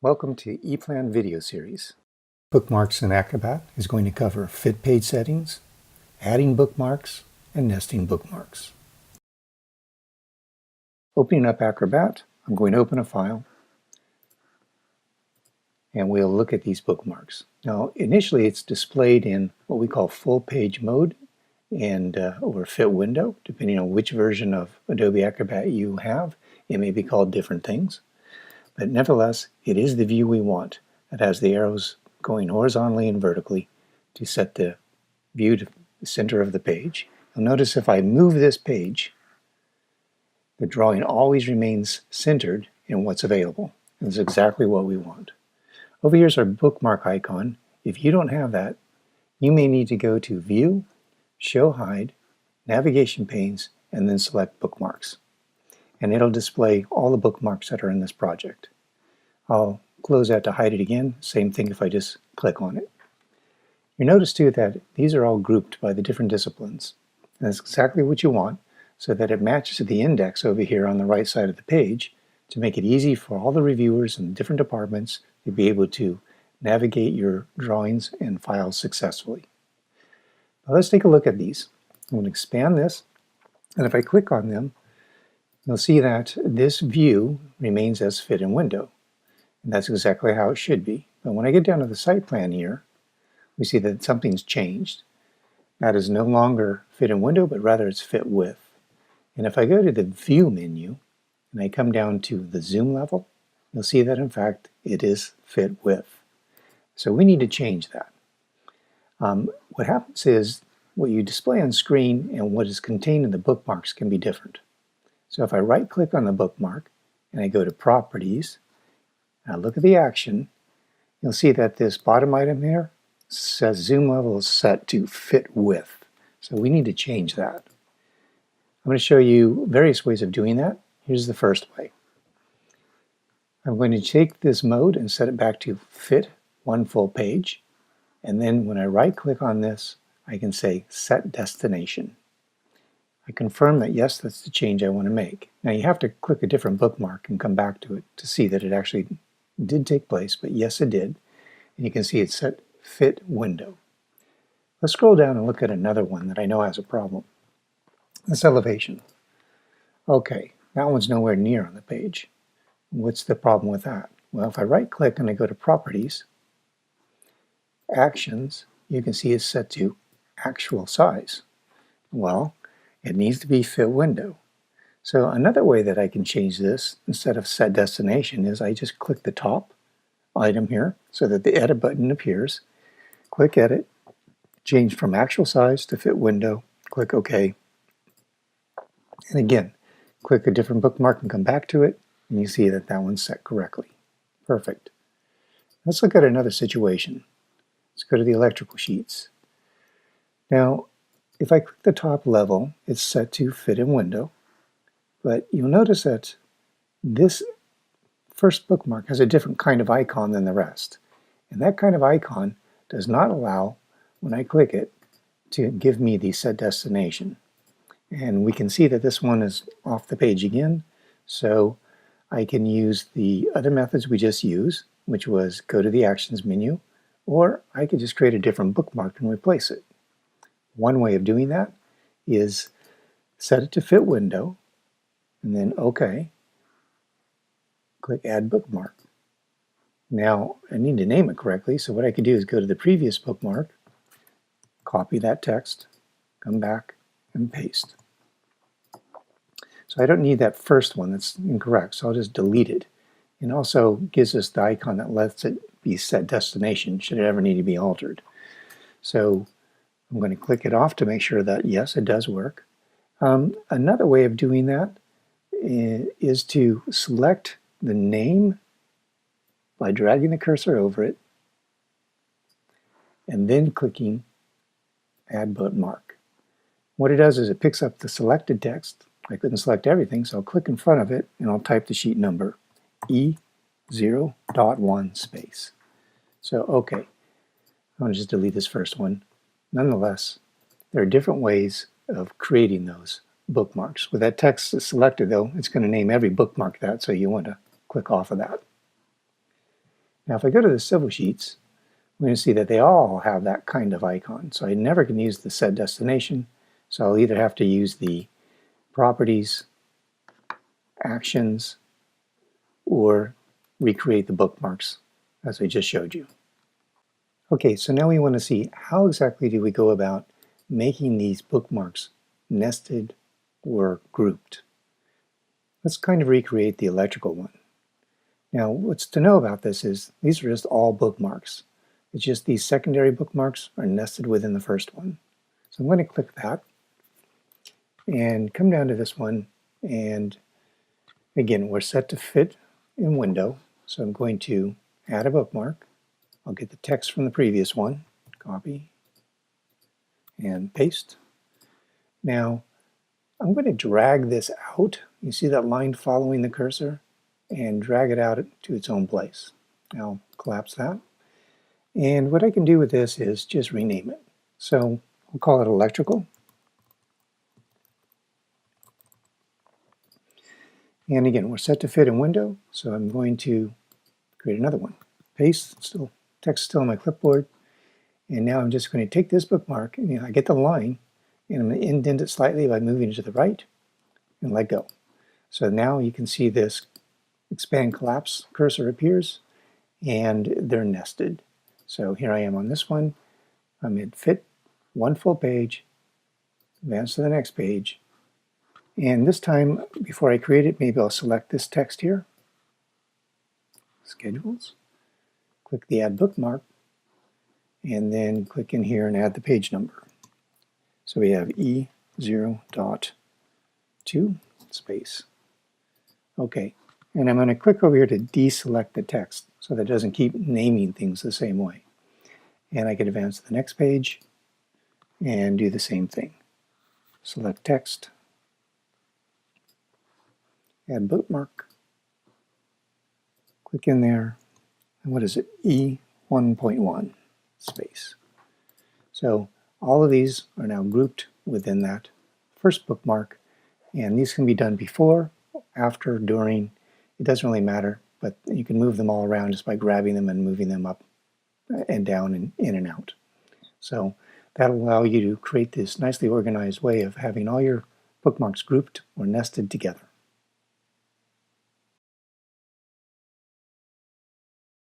Welcome to ePlan video series. Bookmarks in Acrobat is going to cover fit page settings, adding bookmarks, and nesting bookmarks. Opening up Acrobat, I'm going to open a file and we'll look at these bookmarks. Now initially it's displayed in what we call full page mode and or fit window, depending on which version of Adobe Acrobat you have. It may be called different things. But nevertheless, it is the view we want. It has the arrows going horizontally and vertically to set the view to the center of the page. You'll notice if I move this page, the drawing always remains centered in what's available. And that's exactly what we want. Over here is our bookmark icon. If you don't have that, you may need to go to View, Show Hide, Navigation Panes, and then select Bookmarks. And it'll display all the bookmarks that are in this project. I'll close that to hide it again. Same thing if I just click on it. You notice too that these are all grouped by the different disciplines. And that's exactly what you want, so that it matches the index over here on the right side of the page to make it easy for all the reviewers in different departments to be able to navigate your drawings and files successfully. Now let's take a look at these. I'm going to expand this, and if I click on them, you'll see that this view remains as fit in window. And that's exactly how it should be. But when I get down to the site plan here, we see that something's changed. That is no longer fit in window, but rather it's fit with. And if I go to the View menu, and I come down to the zoom level, you'll see that in fact it is fit with. So we need to change that. What happens is, what you display on screen and what is contained in the bookmarks can be different. So if I right-click on the bookmark and I go to Properties, and I look at the action, you'll see that this bottom item here says zoom level is set to fit with. So we need to change that. I'm going to show you various ways of doing that. Here's the first way. I'm going to take this mode and set it back to fit one full page. And then when I right-click on this, I can say Set Destination. I confirm that yes, that's the change I want to make. Now you have to click a different bookmark and come back to it to see that it actually did take place, but yes it did. And you can see it's set fit window. Let's scroll down and look at another one that I know has a problem. This elevation. Okay, that one's nowhere near on the page. What's the problem with that? Well, if I right click and I go to Properties, Actions, you can see it's set to actual size. Well, it needs to be fit window. So another way that I can change this instead of set destination is I just click the top item here so that the edit button appears. Click edit, change from actual size to fit window, click OK. And again, click a different bookmark and come back to it, and you see that that one's set correctly. Perfect. Let's look at another situation. Let's go to the electrical sheets. Now, if I click the top level, it's set to fit in window, but you'll notice that this first bookmark has a different kind of icon than the rest. And that kind of icon does not allow, when I click it, to give me the set destination. And we can see that this one is off the page again, so I can use the other methods we just used, which was go to the Actions menu, or I could just create a different bookmark and replace it. One way of doing that is set it to fit window, and then OK. Click Add Bookmark. Now, I need to name it correctly, so what I could do is go to the previous bookmark, copy that text, come back, and paste. So I don't need that first one, that's incorrect, so I'll just delete it. It also gives us the icon that lets it be set destination, should it ever need to be altered. So I'm going to click it off to make sure that, yes, it does work. Another way of doing that is to select the name by dragging the cursor over it and then clicking Add Bookmark. What it does is it picks up the selected text. I couldn't select everything, so I'll click in front of it and I'll type the sheet number E0.1 space. So, okay, I'm going to just delete this first one. Nonetheless, there are different ways of creating those bookmarks. With that text selected, though, it's going to name every bookmark that, so you want to click off of that. Now if I go to the civil sheets, we're going to see that they all have that kind of icon. So I never can use the set destination, so I'll either have to use the properties, actions, or recreate the bookmarks as I just showed you. Okay, so now we want to see how exactly do we go about making these bookmarks nested or grouped. Let's kind of recreate the electrical one. Now what's to know about this is these are just all bookmarks. It's just these secondary bookmarks are nested within the first one. So I'm going to click that and come down to this one, and again we're set to fit in window, so I'm going to add a bookmark. I'll get the text from the previous one, copy and paste. Now I'm going to drag this out. You see that line following the cursor, and drag it out to its own place. I'll collapse that. And what I can do with this is just rename it. So we'll call it electrical. And again, we're set to fit in window, so I'm going to create another one. Paste, still text still on my clipboard. And now I'm just going to take this bookmark, and I get the line, and I'm going to indent it slightly by moving it to the right and let go. So now you can see this expand collapse cursor appears, and they're nested. So here I am on this one. I'm in fit, one full page, advance to the next page, and this time before I create it, maybe I'll select this text here, schedules, click the add bookmark, and then click in here and add the page number. So we have E0.2 space. Okay, and I'm going to click over here to deselect the text so that it doesn't keep naming things the same way. And I can advance to the next page and do the same thing. Select text, add bookmark, click in there, and what is it? E1.1 space. So all of these are now grouped within that first bookmark, and these can be done before, after, during. It doesn't really matter, but you can move them all around just by grabbing them and moving them up and down and in and out. So that'll allow you to create this nicely organized way of having all your bookmarks grouped or nested together.